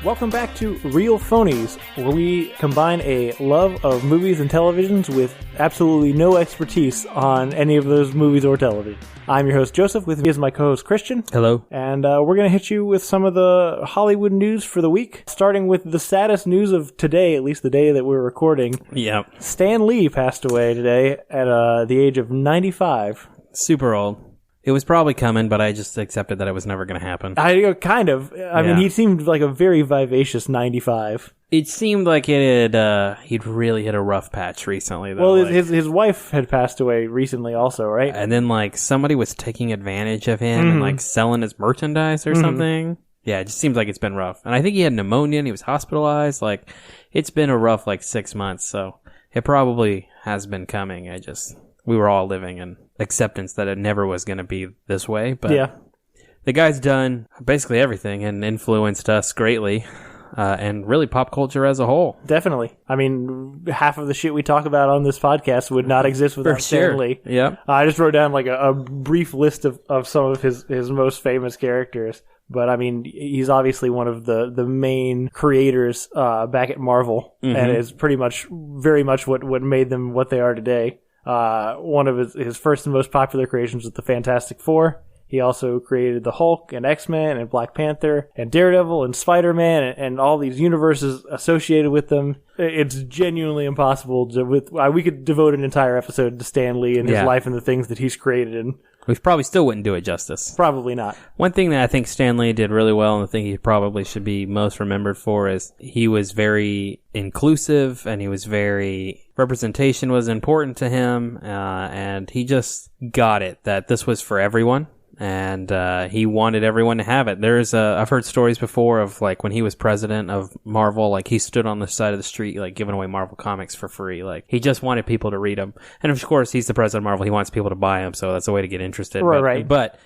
Welcome back to Real Phonies, where we combine a love of movies and televisions with absolutely no expertise on any of those movies or television. I'm your host, Joseph. With me is my co-host, Christian. Hello. And we're going to hit you with some of the Hollywood news for the week, starting with the saddest news of today, at least the day that we're recording. Yeah. Stan Lee passed away today at the age of 95. Super old. It was probably coming, but I just accepted that it was never going to happen. Kind of. I mean, he seemed like a very vivacious 95. It seemed like he'd really hit a rough patch recently, though. Well, his wife had passed away recently also, right? And then, somebody was taking advantage of him and, selling his merchandise or something. Yeah, it just seems like it's been rough. And I think he had pneumonia and he was hospitalized. It's been a rough, 6 months, so it probably has been coming. We were all living in acceptance that it never was going to be this way. But yeah, the guy's done basically everything and influenced us greatly, and really pop culture as a whole. Definitely. I mean, half of the shit we talk about on this podcast would not exist without Stan Lee. Yeah. I just wrote down a brief list of some of his most famous characters. But, I mean, he's obviously one of the main creators back at Marvel, and is pretty much, very much what made them what they are today. One of his first and most popular creations was the Fantastic Four. He also created the Hulk and X-Men and Black Panther and Daredevil and Spider-Man and all these universes associated with them. It's genuinely impossible we could devote an entire episode to Stan Lee and his life and the things that he's created. And we probably still wouldn't do it justice. Probably not. One thing that I think Stan Lee did really well, and the thing he probably should be most remembered for, is he was very inclusive, and representation was important to him, and he just got it that this was for everyone. And he wanted everyone to have it. I've heard stories before of when he was president of Marvel, he stood on the side of the street giving away Marvel comics for free. He just wanted people to read them. And of course, he's the president of Marvel. He wants people to buy them, so that's a way to get interested. Right. But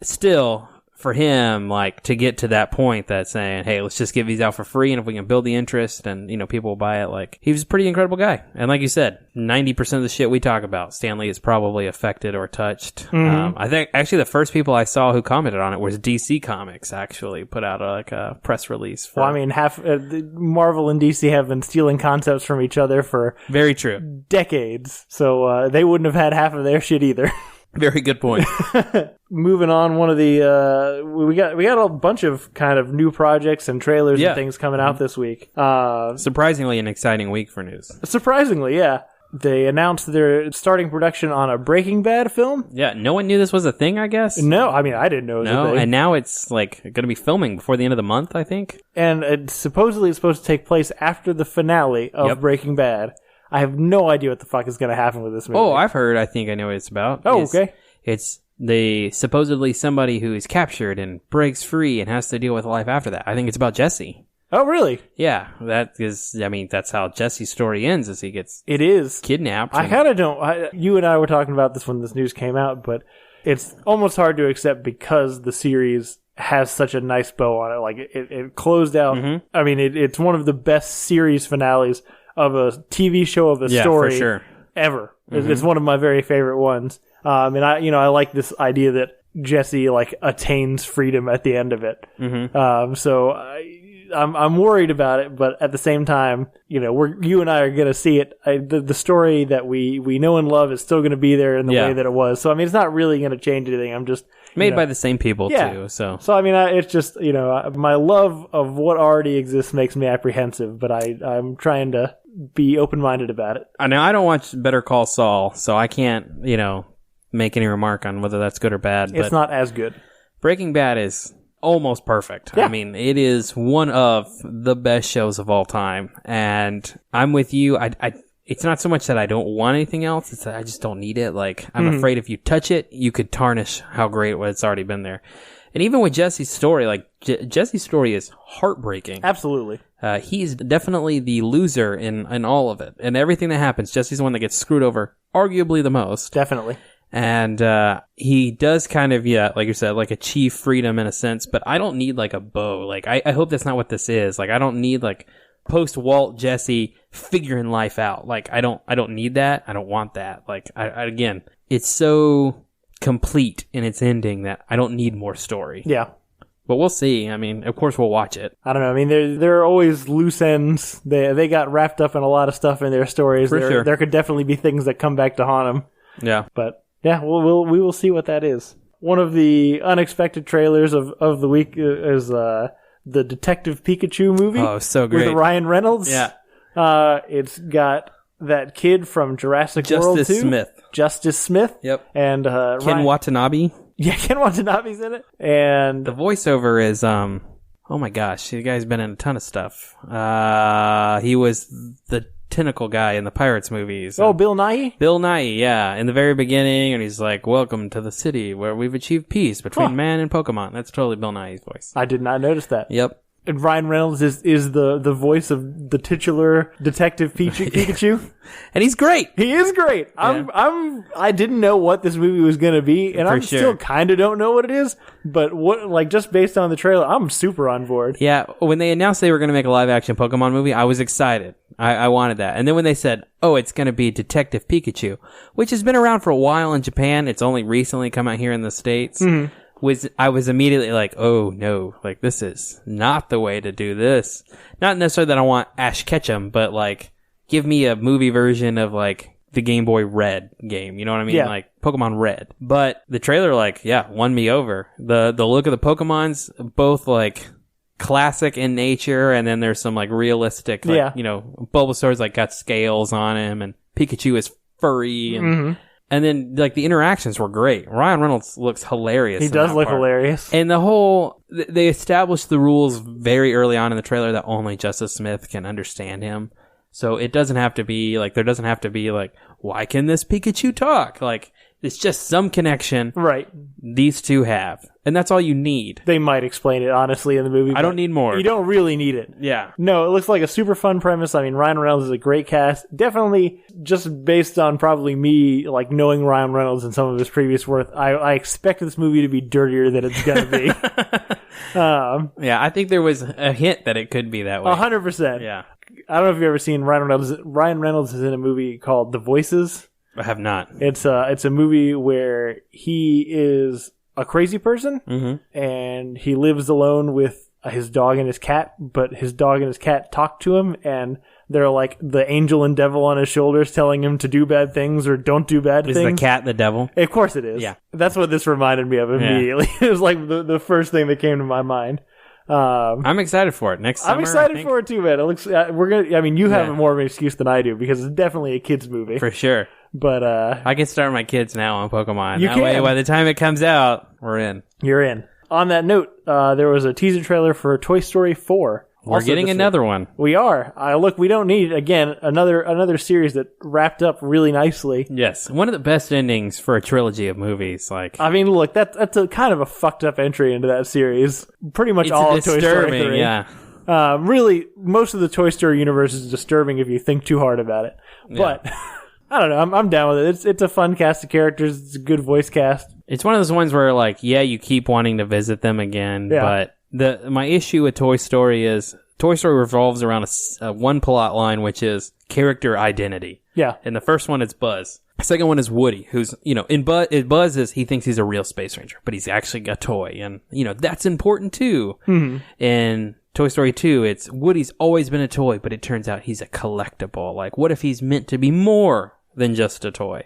still, for him, to get to that point that saying, hey, let's just give these out for free, and if we can build the interest and, people will buy it, he was a pretty incredible guy. And like you said, 90% of the shit we talk about, Stan Lee is probably affected or touched. I think, actually, the first people I saw who commented on it was DC Comics, actually, put out a press release. Well, I mean, Marvel and DC have been stealing concepts from each other for very true decades, so they wouldn't have had half of their shit either. Very good point. Moving on, one of the we got a bunch of kind of new projects and trailers and things coming out this week. Surprisingly, an exciting week for news. Surprisingly, yeah. They announced they're starting production on a Breaking Bad film. Yeah, no one knew this was a thing, I guess. No, I mean, I didn't know it was a thing. And now it's going to be filming before the end of the month, I think. And it's supposed to take place after the finale of Breaking Bad. I have no idea what the fuck is going to happen with this movie. Oh, I think I know what it's about. Oh, okay. It's supposedly somebody who is captured and breaks free and has to deal with life after that. I think it's about Jesse. Oh, really? Yeah, that's how Jesse's story ends, is he gets kidnapped. I kind of don't... you and I were talking about this when this news came out, but it's almost hard to accept because the series has such a nice bow on it. It closed out... I mean, it's one of the best series finales of a TV show of a story for sure. ever. It's one of my very favorite ones. And I like this idea that Jesse attains freedom at the end of it. So I'm worried about it, but at the same time, you and I are going to see it. The story that we know and love is still going to be there in the way that it was. So I mean, it's not really going to change anything. I'm just made by the same people too. So I mean, it's just my love of what already exists makes me apprehensive, but I'm trying to be open-minded about it. I know I don't watch Better Call Saul, so I can't make any remark on whether that's good or bad. It's not as good. Breaking Bad is almost perfect. Yeah. I mean, it is one of the best shows of all time, and I'm with you. It's not so much that I don't want anything else, it's that I just don't need it. I'm afraid if you touch it, you could tarnish how great it's already been there. And even with Jesse's story, Jesse's story is heartbreaking. Absolutely. He's definitely the loser in all of it. And everything that happens, Jesse's the one that gets screwed over arguably the most. Definitely. And he does kind of, like you said, achieve freedom in a sense, but I don't need a bow. I hope that's not what this is. I don't need post-Walt Jesse figuring life out. I don't need that. I don't want that. Again, it's so complete in its ending that I don't need more story. Yeah. But we'll see. I mean, of course we'll watch it. I don't know. I mean, there are always loose ends. They got wrapped up in a lot of stuff in their stories. Sure. There could definitely be things that come back to haunt them. Yeah. But yeah, we will see what that is. One of the unexpected trailers of the week is the Detective Pikachu movie. Oh, so great. With Ryan Reynolds. Yeah. It's got that kid from Jurassic World 2. Justice Smith. Yep. And Ken Watanabe. Yeah, Ken Watanabe's in it. And the voiceover is oh my gosh, the guy's been in a ton of stuff. He was the tentacle guy in the Pirates movies. Oh, Bill Nighy? Bill Nighy, yeah. In the very beginning, and he's like, "Welcome to the city where we've achieved peace between man and Pokemon." That's totally Bill Nighy's voice. I did not notice that. Yep. And Ryan Reynolds is the voice of the titular Detective Pikachu. And he's great. He is great. Yeah. I didn't know what this movie was going to be, and I still kind of don't know what it is, but just based on the trailer, I'm super on board. Yeah, when they announced they were going to make a live action Pokemon movie, I was excited. I wanted that. And then when they said, "Oh, it's going to be Detective Pikachu," which has been around for a while in Japan, it's only recently come out here in the States. Mm-hmm. I was immediately like, oh no, like this is not the way to do this. Not necessarily that I want Ash Ketchum, but like give me a movie version of like the Game Boy Red game. You know what I mean? Yeah. Like Pokemon Red. But the trailer, like, yeah, won me over. The look of the Pokemon's both like classic in nature, and then there's some like realistic, like, you know, Bulbasaur's like got scales on him, and Pikachu is furry, and mm-hmm. And then, like, the interactions were great. Ryan Reynolds looks hilarious. He does look hilarious. And they established the rules very early on in the trailer that only Justice Smith can understand him. So it doesn't have to be, like, why can this Pikachu talk? Like, it's just some connection. Right. These two have. And that's all you need. They might explain it, honestly, in the movie. I don't need more. You don't really need it. Yeah. No, it looks like a super fun premise. I mean, Ryan Reynolds is a great cast. Definitely, just based on probably me, like, knowing Ryan Reynolds and some of his previous work, I expect this movie to be dirtier than it's going to be. Yeah, I think there was a hint that it could be that way. 100%. Yeah. I don't know if you've ever seen Ryan Reynolds. Ryan Reynolds is in a movie called The Voices. I have not. It's a movie where he is a crazy person, mm-hmm. and he lives alone with his dog and his cat, but his dog and his cat talk to him, and they're like the angel and devil on his shoulders telling him to do bad things or don't do bad things. Is the cat the devil? Of course it is. Yeah. That's what this reminded me of immediately. Yeah. It was like the first thing that came to my mind. I'm excited for it next summer. I'm excited for it too, man. It looks. You have more of an excuse than I do because it's definitely a kids movie for sure. But I can start my kids now on Pokemon. That way, by the time it comes out, we're in. You're in. On that note, there was a teaser trailer for Toy Story 4. We're getting another one. We are. Look, we don't need, again, another series that wrapped up really nicely. Yes. One of the best endings for a trilogy of movies. Like, I mean, look, that's a kind of a fucked up entry into that series. Pretty much all of Toy Story 3. Yeah. Really, most of the Toy Story universe is disturbing if you think too hard about it. Yeah. But I don't know. I'm down with it. It's a fun cast of characters. It's a good voice cast. It's one of those ones where, like, yeah, you keep wanting to visit them again, but my issue with Toy Story is Toy Story revolves around a one plot line, which is character identity. Yeah. And the first one is Buzz. The second one is Woody, who's, in Buzz is, he thinks he's a real space ranger, but he's actually a toy. And, that's important too. Mm-hmm. In Toy Story 2, it's Woody's always been a toy, but it turns out he's a collectible. Like, what if he's meant to be more than just a toy?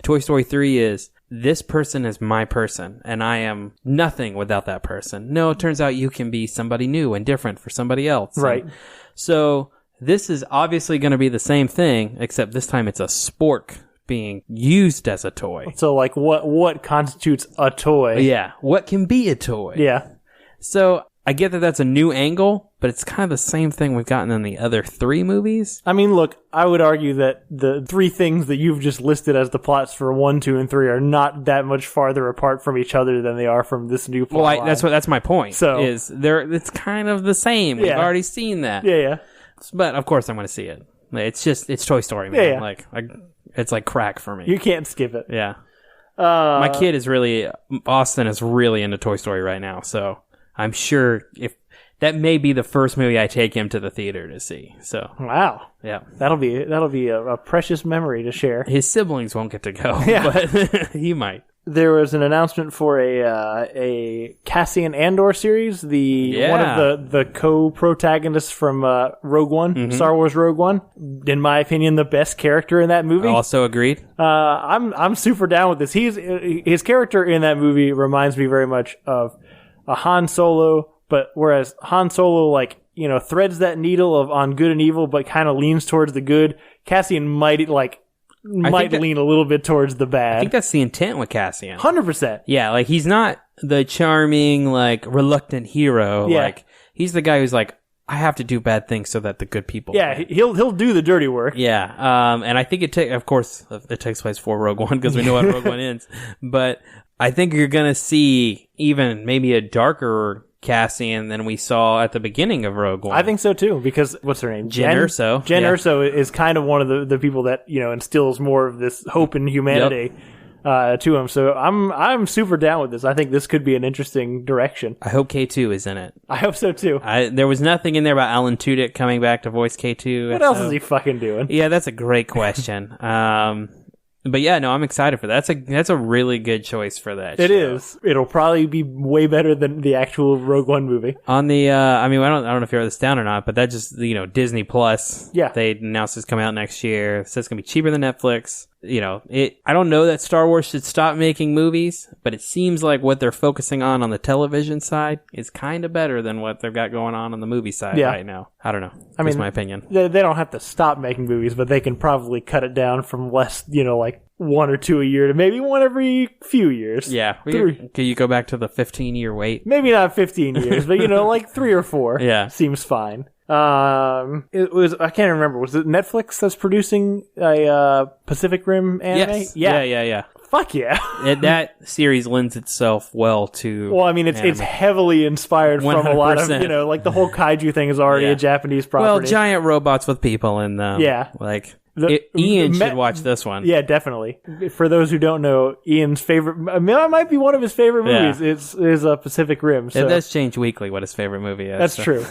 Toy Story 3 is, this person is my person, and I am nothing without that person. No, it turns out you can be somebody new and different for somebody else. Right. And so this is obviously going to be the same thing, except this time it's a spork being used as a toy. So, like, what constitutes a toy? Yeah. What can be a toy? Yeah. So I get that that's a new angle, but it's kind of the same thing we've gotten in the other 3 movies. I mean, look, I would argue that the 3 things that you've just listed as the plots for 1, 2, and 3 are not that much farther apart from each other than they are from this new plot line. That's my point. So it's kind of the same. We've already seen that. Yeah. But of course I'm going to see it. It's Toy Story, man. Yeah. Like it's like crack for me. You can't skip it. Yeah. My kid Austin is really into Toy Story right now, so I'm sure if that may be the first movie I take him to the theater to see. So wow, yeah, that'll be a precious memory to share. His siblings won't get to go, but he might. There was an announcement for a Cassian Andor series, one of the co-protagonists from Rogue One, Star Wars Rogue One. In my opinion, the best character in that movie. Also agreed. I'm super down with this. His character in that movie reminds me very much of a Han Solo, but whereas Han Solo threads that needle on good and evil, but kind of leans towards the good, Cassian might lean a little bit towards the bad. I think that's the intent with Cassian. 100%. Yeah, like he's not the charming, reluctant hero. Yeah. Like he's the guy who's like, I have to do bad things so that the good people. Yeah, can. he'll do the dirty work. Yeah, and I think it takes place for Rogue One because we know how Rogue One ends. But I think you're gonna see even maybe a darker Cassian than we saw at the beginning of Rogue One. I think so too, because what's her name? Jen Erso. Jen Erso is kind of one of the people that instills more of this hope in humanity to him. So I'm super down with this. I think this could be an interesting direction. I hope K2 is in it. I hope so too. There was nothing in there about Alan Tudyk coming back to voice K2. What else is he fucking doing? Yeah, that's a great question. But yeah, no, I'm excited for that. That's a really good choice for that. It is. It'll probably be way better than the actual Rogue One movie. On the, I don't know if you wrote this down or not, but that just, Disney Plus. Yeah. They announced it's coming out next year. It says it's going to be cheaper than Netflix. I don't know that Star Wars should stop making movies, but it seems like what they're focusing on the television side is kind of better than what they've got going on the movie side right now. I don't know. That's my opinion. They don't have to stop making movies, but they can probably cut it down from less, one or two a year to maybe one every few years. Yeah. Can you go back to the 15-year wait? Maybe not 15 years, but 3 or 4 seems fine. It was, I can't remember, was it Netflix that's producing a Pacific Rim anime? Yes. Yeah. Fuck yeah. That series lends itself well to it's heavily inspired 100%. From a lot of, the whole kaiju thing is already a Japanese property. Well, giant robots with people in them. Yeah. Ian should watch this one. Yeah, definitely. For those who don't know, Ian's favorite, it might be one of his favorite movies. Is Pacific Rim. So. It does change weekly what his favorite movie is. That's true.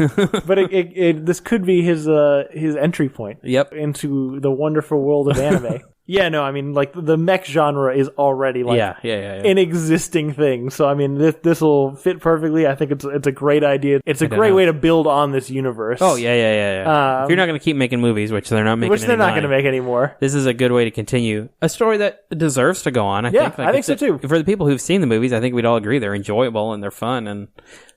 But this could be his entry point. Yep. Into the wonderful world of anime. Yeah, no, the mech genre is already an existing thing. So this will fit perfectly. I think it's a great idea. It's a great way to build on this universe. Oh yeah. If you're not going to keep making movies, which they're not making, not going to make anymore, this is a good way to continue a story that deserves to go on. I think so too. For the people who've seen the movies, I think we'd all agree they're enjoyable and they're fun, and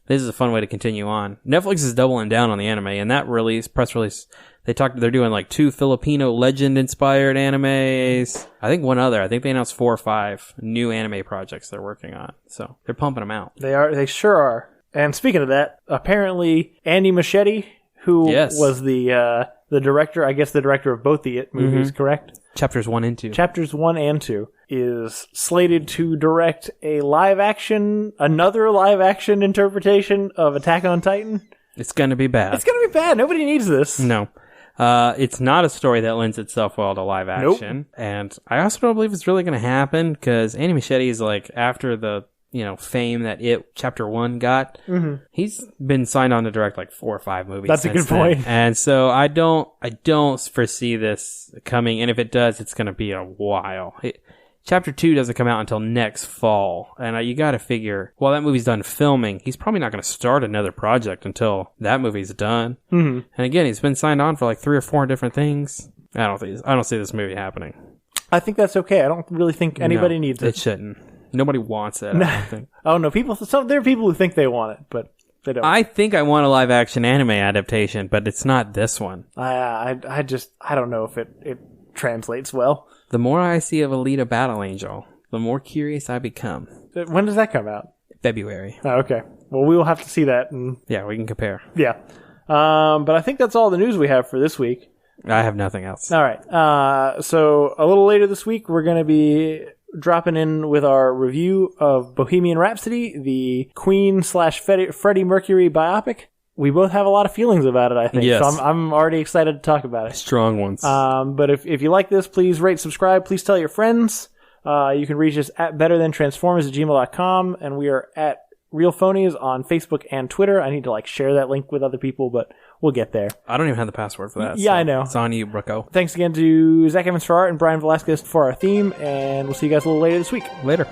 this is a fun way to continue on. Netflix is doubling down on the anime, and that press release. They're doing 2 Filipino legend-inspired animes. I think one other. I think they announced 4 or 5 new anime projects they're working on. So they're pumping them out. They sure are. And speaking of that, apparently Andy Muschietti, who was the director, I guess the director of both the It movies, correct? Chapters 1 and 2. Chapters 1 and 2 is slated to direct another live action interpretation of Attack on Titan. It's going to be bad. It's going to be bad. Nobody needs this. No. It's not a story that lends itself well to live action. Nope. And I also don't believe it's really going to happen because Andy Muschietti is after the, fame that It Chapter 1 got, he's been signed on to direct 4 or 5 movies. That's a good point. And so I don't foresee this coming. And if it does, it's going to be a while. Chapter 2 doesn't come out until next fall. And you got to figure, while that movie's done filming, he's probably not going to start another project until that movie's done. Mm-hmm. And again, he's been signed on for 3 or 4 different things. I don't see this movie happening. I think that's okay. I don't really think anybody needs it. It shouldn't. Nobody wants it, I don't think. Oh, no. There are people who think they want it, but they don't. I think I want a live action anime adaptation, but it's not this one. I don't know if it translates well. The more I see of Alita Battle Angel, the more curious I become. When does that come out? February. Oh, okay. Well, we will have to see that. Yeah, we can compare. Yeah. But I think that's all the news we have for this week. I have nothing else. All right. So a little later this week, we're going to be dropping in with our review of Bohemian Rhapsody, the Queen/Freddie Mercury biopic. We both have a lot of feelings about it, I think. Yes. So I'm already excited to talk about it. Strong ones. But if you like this, please rate, subscribe. Please tell your friends. You can reach us at betterthantransformers@gmail.com, and we are at Real Phonies on Facebook and Twitter. I need to share that link with other people, but we'll get there. I don't even have the password for that. Yeah, I know. It's on you, Brooko. Thanks again to Zach Evans for art and Brian Velasquez for our theme, and we'll see you guys a little later this week. Later.